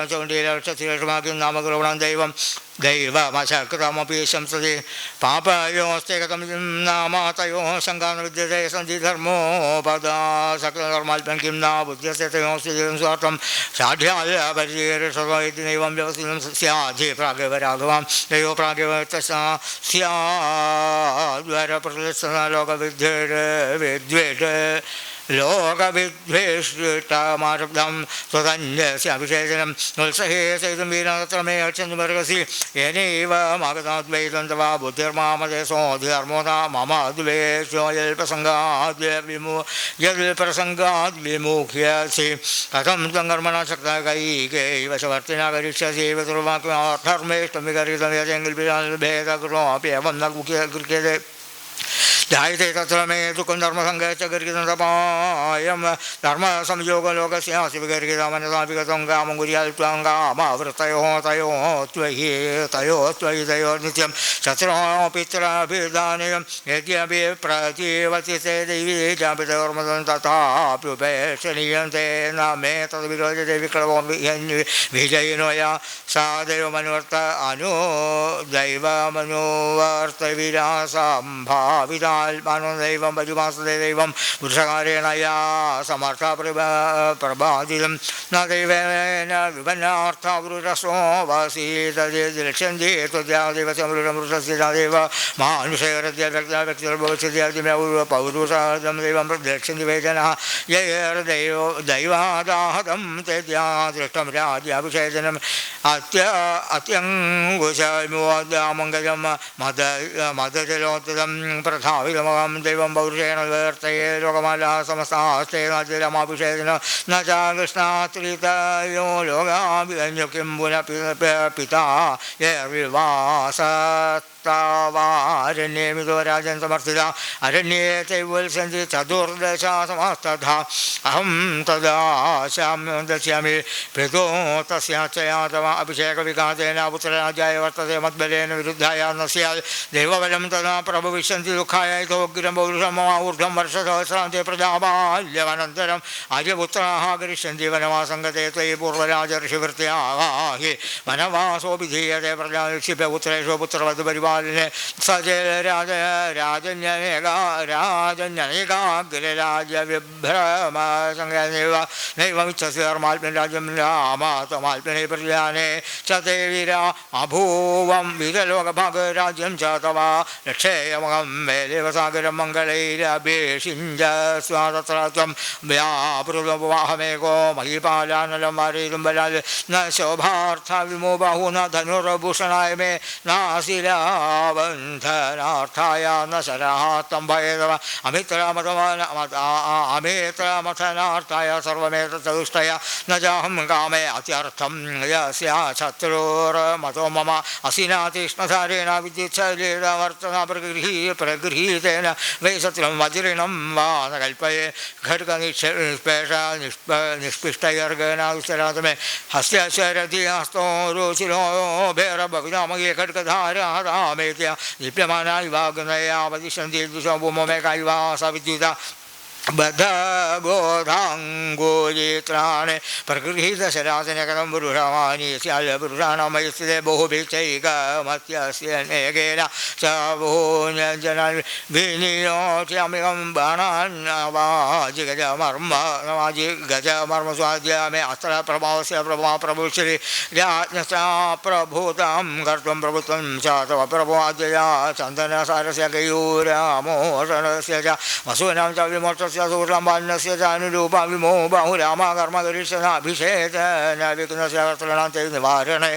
സൗന്ദര്യക്ഷത്തിരക്ഷമാക്കി നാമഗ്രഹണം ദൈവം दैवमशकृतमपि शंसति पापयोस्ते कथमिति नाम तयोः शङ्का न विद्यते सन्ति धर्मोपदा सकलधर्माल्पं किं न बुध्यते तयोः स्वार्थं साध्याय इति नैवं व्यवस्थितं स्याद्धि प्रागेव राघवां तयोः प्रागेव तस्या स्याद्वरप्रतिष्ठना लोकविद्वेष लोकविद्वेष्टमारब्धं स्वतन्यस्य अभिषेचनं वत्सहे सहितं वीरत्र मे अर्चन्दुमर्गसि येनैव मागताद्वैतं तवा बुद्धिर्मामदेशोऽधिर्मोदा मम द्वेषो यल्प्रसङ्गाद् विमुख्यसि कथं त्वं कर्मणा शक्ता कैकैव शवर्तिना करिष्यसि धर्मेष्टमिकरितं यजेङ्गिल्भेदकृतोऽपि एवं न गृह्यते ध्यायते तत्र मे दुःखं धर्मसङ्गे च गर्गितं तपायं धर्मसंयोगलोकस्य शिवगर्गितमनसापि गतं कामं कुर्यात्त्वाङ्गामावृतयोः तयोः नित्यं शत्रुपित्राभिधानीयं यद्यपि प्रतीवति ते दैवी चापि तयोर्मदं तथाप्युपेक्षणीयन्ते न मे तद्विरोचते विक्लवो विजयिनो या सा दैवमनुवर्त दैवमनुवर्तविरासम्भाविता दैवं पजुमासदेवं पुरुषकारेण या समर्था प्रभादितं न दैवेन विपन्नार्थावृतसो वासीतलक्ष्यन्ति त्वद्यादेवस्य देव मानुषैरद्यव्यक्तिर्भवत्यौरुपौरुषादं देवं प्रदक्षन्ति वै जनाः दैवादाहतं तेद्या दृष्टं राज्याभिषेचनम् अत्यङ्गुशमङ्गलं मदजलोत्तरं प्रथा विलमं देवं पौरुषेण वर्तये लोकमाला समस्तास्ते नातिरमाभिषेचन न च कृष्णात्रितयो लोकाभिगण्यो किं पुनः पिता यर्विवासत्तावारण्ये मितो राजन् समर्थिता अरण्ये चैवल्सन्ति चतुर्दशा समास्तथा अहं तदा दस्यामि प्रीतो तस्या च यातवा अभिषेकविघातेन पुत्रराजाय वर्तते मद्बलेन विरुद्धाय न स्यात् देवबलं तदा प्रभविष्यन्ति दुःखाय इतोऽग्रं पौरुषं ऊर्ध्वं वर्षसहस्रान्ते प्रजाबाल्यमनन्तरम् आर्यपुत्राः करिष्यन्ति वनवासङ्गते त्वयि पूर्वराजर्षिवृत्त्याः हि वनवासोऽपि धीयते प्रजाक्षिप्यपुत्रेषु पुत्रवद् परिपालने स च राजन्यनेकाग्रराज्यविभ्रमसङ्गेनैव नैवमिच्छसि धर्माल्पिन राज्यं रामातमाल्पिने प्रजाने च ते वीरा अभूवं वीरलोकभागराज्यं च तवा रक्षेयमगं मे देवसागरं मङ्गलैरभिषिञ्ज स्वातत्र त्वं व्यापृतवाहमेको महीपालानलं वारयितुं बलात् न शोभार्था विमो बाहु न धनुर्भूषणाय मे नाशिलाबन्धनार्थाय न शराहत्तं भयेदव अमित्रमथनार्थाय सर्वमेतदुष्टय न चाहं कामे अत्यर्थं यस्या शत्रुर्मतो मम असिनातीक्ष्णधारेण विद्युच्छलेन प्रगृहीतेन वै शत्रुं वज्रिणं वा न कल्पये खड्गनिष्पिष्टयर्गनाविस्तरात् मे हस्य शरति हस्तो रुचिरो भैरभविनामये खड्गधारामेत्य दीप्यमाना इवाग्नया वदिष्यन्ति द्विषो भूमो मे कायिवा सा विद्युता बद्धगोधाङ्गोलित्राणे प्रगृहीतशरासनकरं पुरुषमानी स्याल्पुरुषाणां मयस्थिते बहुभिक्षैकमत्यस्य नेकेन स बहुजनान् विनियोच्यमिकं बाणान्नवाजिगजमर्म स्वाद्य मे अस्त्रप्रभावस्य प्रभा प्रभुश्री राज्ञसा प्रभूतां कर्तुं प्रभुत्वं च तव प्रभवाद्यया चन्दनसारस्य केयूरमोषणस्य च वसूनां च विमोक्षस्य सूर्यम्बान्नस्य चानुरूपा विमो बाहुरामा कर्म करिष्यनाभिषेचन विघ्नस्य कर्तॄणान्ते निवारणे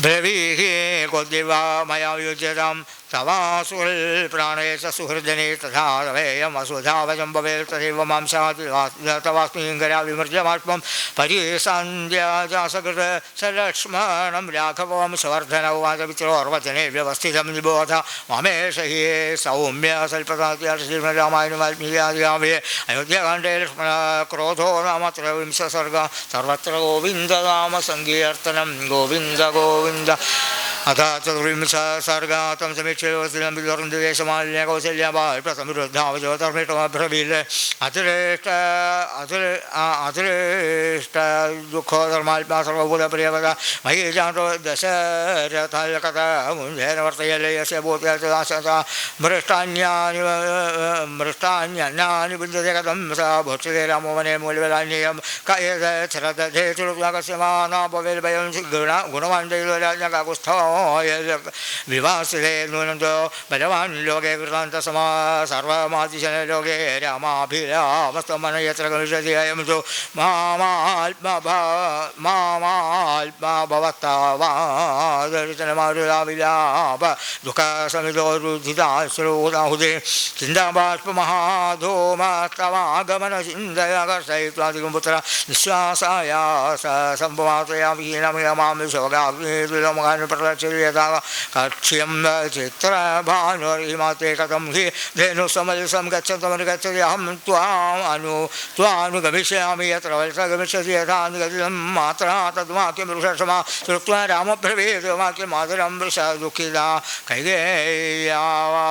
ब्रवीहि कोद्दिवा मया युज्यतां तवासुरप्राणेश सुहृदने तथा तवेयं वसुधावचं भवेत् तथैव मां शाति तवास्मिङ्गरा विमर्जमात्मं परिसन्ध्याजासकृत सलक्ष्मणं राघवं सवर्धनौ वाचपित्रोर्वचने व्यवस्थितं निबोध ममेश हि सौम्य सल्पताश्रीमद्रामायण वाल्मीकियादिकाव्ये अयोध्याकाण्डे लक्ष्मणक्रोधो नाम त्रयोविंश सर्ग सर्वत्र गोविन्द नाम सङ्कीर्तनं गोविन्द गोविन्द अथ चतुर्विंश सर्गातं समीक्षेवस्त्रं विदुर्देशमाल्य कौसल्याबाल प्रसमृद्धावजोधर्मिष्टमब्रवील अतिरेष्ट दुःखो धर्मात्मा सर्वभूतप्रियवदा मयि जातो दशरथकथा मुञ्झेन वर्तयलयस्य भूत्याशता मृष्टान्यानि विद्यते कथं सा भोक्षते रामो वने मूलवेलान्ययं कायदच्छरदधे चुरुत्वाकस्य माना भवेल्भयं गुणवान् दैवराज्ञकाकुस्थो विवासिते नूनन्दो बलवान् लोके कृतान्तसमा सर्वमातिशन लोके रामाभिरामस्तमन यत्र गमिष्यति अयं तु मामात्मा भवत्तावादर्शनमारुराविलाप दुःखसमितो रुधिताश्रोदाहुते चिन्ताबाष्पमहाधूमस्तवागमनचिन्तयाकर्षयित्वादिकं पुत्र निःश्वासाया सम्भवातया विहीनमयमां शोकाग्निदुलमगान् प्रलक्ष्यता कक्ष्यं चित्रभानुरिमाते कथं हि धेनुसमलसं गच्छतमनुगच्छति अहं त्वानुगमिष्यामि यत्र वत्सः गमिष्यति यथा निगदितं मात्रा तद्वाक्यं वृषसमा श्रुत्वा रामब्रवीत् वाक्यं मातरं वृषा दुःखिता कैकेय्या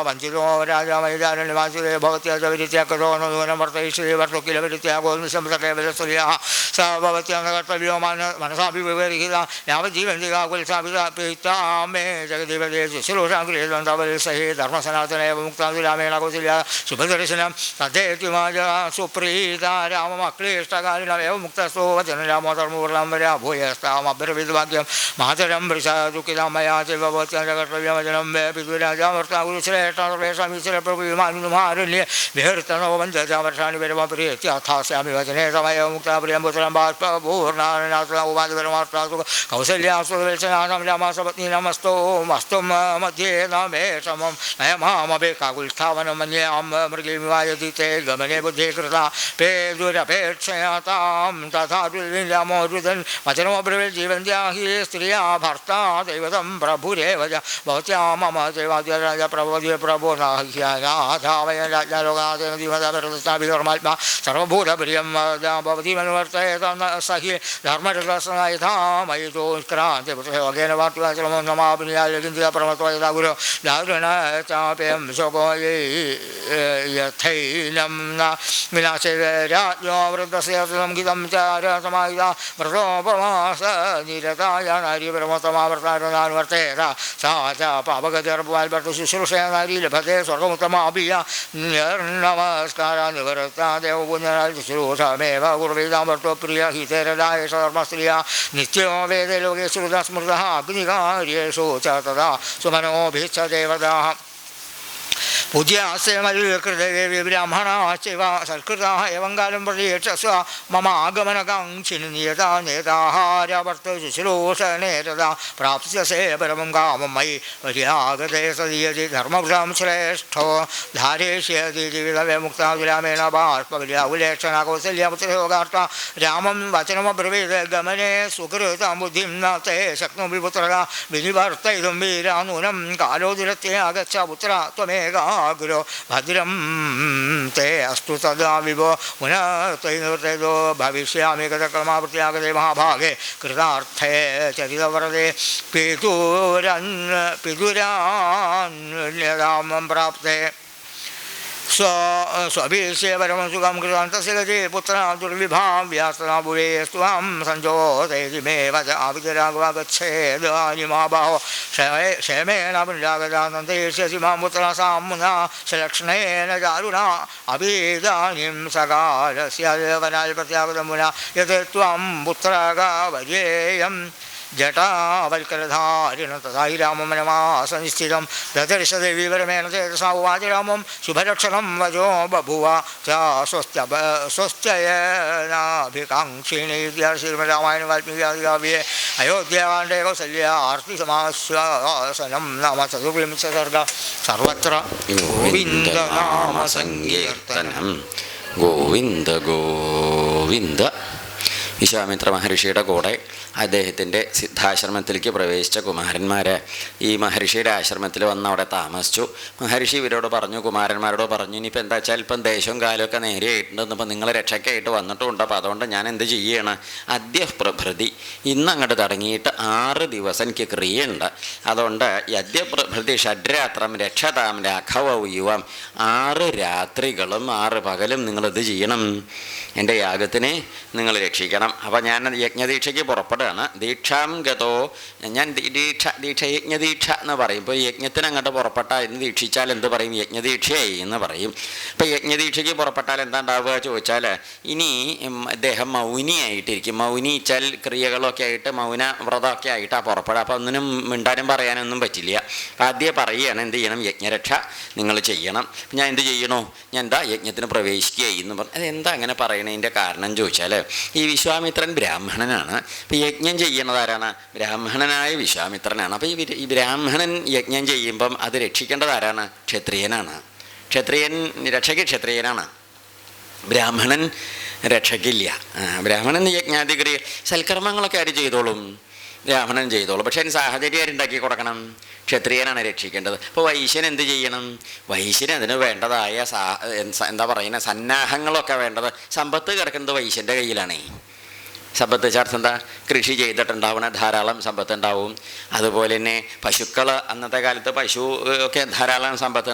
वञ्चितो राजा मैदाननिवासिरे भवत्या च विरित्या कृतो नूनमर्तयिष्यति वर्तो किल विरित्या गोविंशंसकेवलस्तुल्याः स भवत्या न कर्तव्यो मनसापि विवरिहिता यावज्जीवन्ति काकुलसापिता मे जगदेवदे शुश्रूषां क्रियन्तावलिसहि धर्मसनातन एव मुक्ताभिरामेण कौसल्या शुभदर्शनं तथेत्युमाजा सुप्रीता राममक्लिष्टकालिनमेव मुक्तस्तो वचन रामो धर्मवर्लाम्बर्या भूयस्तामब्रवीद्वाक्यं मातरं वृषा दुःखितां मया चैव भवत्या च कर्तव्यवचनं मे पितुराजामर्ता गुरुश्रेष्ठप्रवेशामीश्वरप्रभुविमानुमारुण्ये विहर्तनो वञ्चचा वर्षाणि विरमप्रियत्याथास्यामि वचने समयो मुक्ताप्रियं पुत्रं बाष्पूर्णानाथला उवादिपरमार्थासु कौसल्यास्वदर्शनानां रामासपत्नीनमस्तो मस्तुं मध्ये न मे समं नय मामपि काकुत्स्थावनं मन्येऽहं मृगीमिवायति ते गमने बुद्धिः कृता पेदुरपेक्षया तां तथा दुर्विन्द्यामो रुदन् वचनमब्रवीत् जीवन्त्या हि स्त्रिया भर्ता दैवतं प्रभुरेव च भवत्या मम देवाद्य राजा प्रभोद्य प्रभो नाथा वयं राज्ञालोकादेन दिवदाभिधर्मात्मा सर्वभूतप्रियं भवति मनुवर्तयेत स हि धर्मरसना यथा मयि तो क्रान्ति पुत्रयोगेन वार्तिवाचरमो नमाभिनियायकिञ्चित् परमत्वा यथा गुरो दारुण चाप्यं शोको यथैनं न विनाशे राज्ञो वृद्धस्य संगीतं च समाहिता व्रतोपवास निरताय नारी परमोत्तमावर्तानुवर्तेत सा च पापगतिर्वाल्भर्तु शुश्रूषया नारी लभते स्वर्गमुत्तमाभिया नमस्कारा निवृत्ता देवपुण्यराज शुश्रूषमेव गुरुवेदां वर्तो प्रिय हितेरदाय धर्मस्त्रिया नित्यो वेदे लोके श्रुता स्मृतः अग्निकार्येषु च तदा सुमनोभिश्च देवताः पूज्यास्य मल्कृतदेवी ब्राह्मणाश्चैव सत्कृताः एवं कालं प्रति मम आगमनकाङ्क्षिनियता नेताहार्यवर्त शुश्रूषणे तदा प्राप्स्यसे परमं कामं मयि पर्यागते सदीयति धर्मभृतं श्रेष्ठो धारयिष्यति जीवितवे मुक्ताभिरामेण बाष्पविर्याकुलेक्षणा कौसल्यापुत्रयोगार्था रामं वचनमब्रवीत् गमने सुकृतां बुद्धिं न ते शक्नोमि पुत्रः विनिवर्तयितुं वीरानूनं कालोदिरत्ये आगच्छ पुत्र त्वमेका गुरो भद्रं ते अस्तु तदा विभो पुनः तैर्तो भविष्यामि गतक्रमावृत्यागते महाभागे कृतार्थे चरितवरदे पितुरान् प्राप्ते स्वभिष्ये परमं सुखं कृतान्तस्य गते पुत्रः दुर्विभां व्यासना भूयेस्तु अहं सञ्जोतयति मे वच आविजरागवा गच्छेदानि मा बाहो क्षेमेन पुनरागतानन्तयिष्यसि मां पुत्रः साम्मुना सलक्ष्णेन चारुणा अभिदानीं सकालस्य वनाय प्रत्यागतं मुना यत् त्वं पुत्रगावजेयं जटावल्कलधारिण तथा हि रामं नमासंस्थितं ददर्श देवी वरमेण चेतसा उवाच रामं शुभलक्षणं वचो बभुव च स्वस्त्ययनाभिकाङ्क्षिणी श्रीमद्रामायण वाल्मीकिकाव्ये अयोध्याकाण्डे कौसल्यार्तिसमाश्वासनं नाम चतुर्विंश सर्ग सर्वत्र गोविन्दनामसङ्कीर्तनं गोविन्द गोविन्द വിശ്വാമിത്ര മഹർഷിയുടെ കൂടെ അദ്ദേഹത്തിൻ്റെ സിദ്ധാശ്രമത്തിലേക്ക് പ്രവേശിച്ച കുമാരന്മാർ ഈ മഹർഷിയുടെ ആശ്രമത്തിൽ വന്ന് അവിടെ താമസിച്ചു. മഹർഷി ഇവരോട് പറഞ്ഞു, കുമാരന്മാരോട് പറഞ്ഞു, ഇനിയിപ്പോൾ എന്താ വെച്ചാൽ ഇപ്പം ദേശവും കാലമൊക്കെ നേരെയായിട്ടുണ്ട്, ഇപ്പം നിങ്ങൾ രക്ഷയ്ക്കായിട്ട് വന്നിട്ടുമുണ്ട്, അപ്പോൾ അതുകൊണ്ട് ഞാൻ എന്ത് ചെയ്യണം, അദ്യ പ്രഭൃതി ഇന്ന് അങ്ങോട്ട് തുടങ്ങിയിട്ട് 6 ദിവസം എനിക്ക് ക്രിയയുണ്ട്. അതുകൊണ്ട് ഈ അദ്യ പ്രഭൃതി ഷഡ്രാത്രം രക്ഷതാം രാഘവ യുവം 6 രാത്രികളും 6 പകലും നിങ്ങളിത് ചെയ്യണം, എൻ്റെ യാഗത്തിനെ നിങ്ങൾ രക്ഷിക്കണം. അപ്പോൾ ഞാൻ യജ്ഞദീക്ഷയ്ക്ക് പുറപ്പെടുകയാണ്. ദീക്ഷാം ഗതോ, ഞാൻ ദീക്ഷ യജ്ഞദീക്ഷ എന്ന് പറയും. ഇപ്പോൾ യജ്ഞത്തിന് അങ്ങോട്ട് പുറപ്പെട്ടാൽ എന്ന് ദീക്ഷിച്ചാൽ എന്ത് പറയും, യജ്ഞദീക്ഷയായി എന്ന് പറയും. ഇപ്പോൾ യജ്ഞദീക്ഷയ്ക്ക് പുറപ്പെട്ടാൽ എന്താ ഉണ്ടാവുക ചോദിച്ചാൽ, ഇനി അദ്ദേഹം മൗനിയായിട്ടിരിക്കും. മൗനിച്ചാൽ ക്രിയകളൊക്കെ ആയിട്ട് മൗന വ്രതമൊക്കെ ആയിട്ടാണ് പുറപ്പെടുക. അപ്പോൾ ഒന്നിനും മിണ്ടാനും പറയാനൊന്നും പറ്റില്ല. അപ്പം ആദ്യം പറയുകയാണ് എന്ത് ചെയ്യണം, യജ്ഞരക്ഷ നിങ്ങൾ ചെയ്യണം. ഞാൻ എന്ത് ചെയ്യണോ, ഞാൻ എന്താ യജ്ഞത്തിന് പ്രവേശിക്കുകയായി എന്ന് പറഞ്ഞു. അതെന്താ അങ്ങനെ പറയണതിൻ്റെ കാരണം ചോദിച്ചാൽ, ഈ വിശ്വാമിത്രൻ ബ്രാഹ്മണനാണ്. അപ്പോൾ യജ്ഞം ചെയ്യുന്നത് ആരാണ്, ബ്രാഹ്മണനായ വിശ്വാമിത്രനാണ്. അപ്പോൾ ഈ ബ്രാഹ്മണൻ യജ്ഞം ചെയ്യുമ്പം അത് രക്ഷിക്കേണ്ടത് ആരാണ്, ക്ഷത്രിയനാണ്. ക്ഷത്രിയൻ രക്ഷയ്ക്ക് ക്ഷത്രിയനാണ്, ബ്രാഹ്മണൻ രക്ഷയ്ക്കില്ല. ബ്രാഹ്മണൻ യജ്ഞാധിക്രിയ സൽക്കർമ്മങ്ങളൊക്കെ ആര് ചെയ്തോളും, ബ്രാഹ്മണൻ ചെയ്തോളും. പക്ഷേ അതിന് സാഹചര്യം ആരുണ്ടാക്കി കൊടുക്കണം, ക്ഷത്രിയനാണ് രക്ഷിക്കേണ്ടത്. അപ്പോൾ വൈശ്യൻ എന്ത് ചെയ്യണം, വൈശ്യന് അതിന് വേണ്ടതായ എന്താ പറയുന്ന സന്നാഹങ്ങളൊക്കെ വേണ്ടത്. സമ്പത്ത് കിടക്കുന്നത് വൈശ്യൻ്റെ കയ്യിലാണേ. സമ്പത്ത് ചാർത്ത് എന്താ, കൃഷി ചെയ്തിട്ടുണ്ടാവണ ധാരാളം സമ്പത്ത് ഉണ്ടാവും. അതുപോലെ തന്നെ പശുക്കൾ, അന്നത്തെ കാലത്ത് പശു ഒക്കെ ധാരാളം സമ്പത്ത്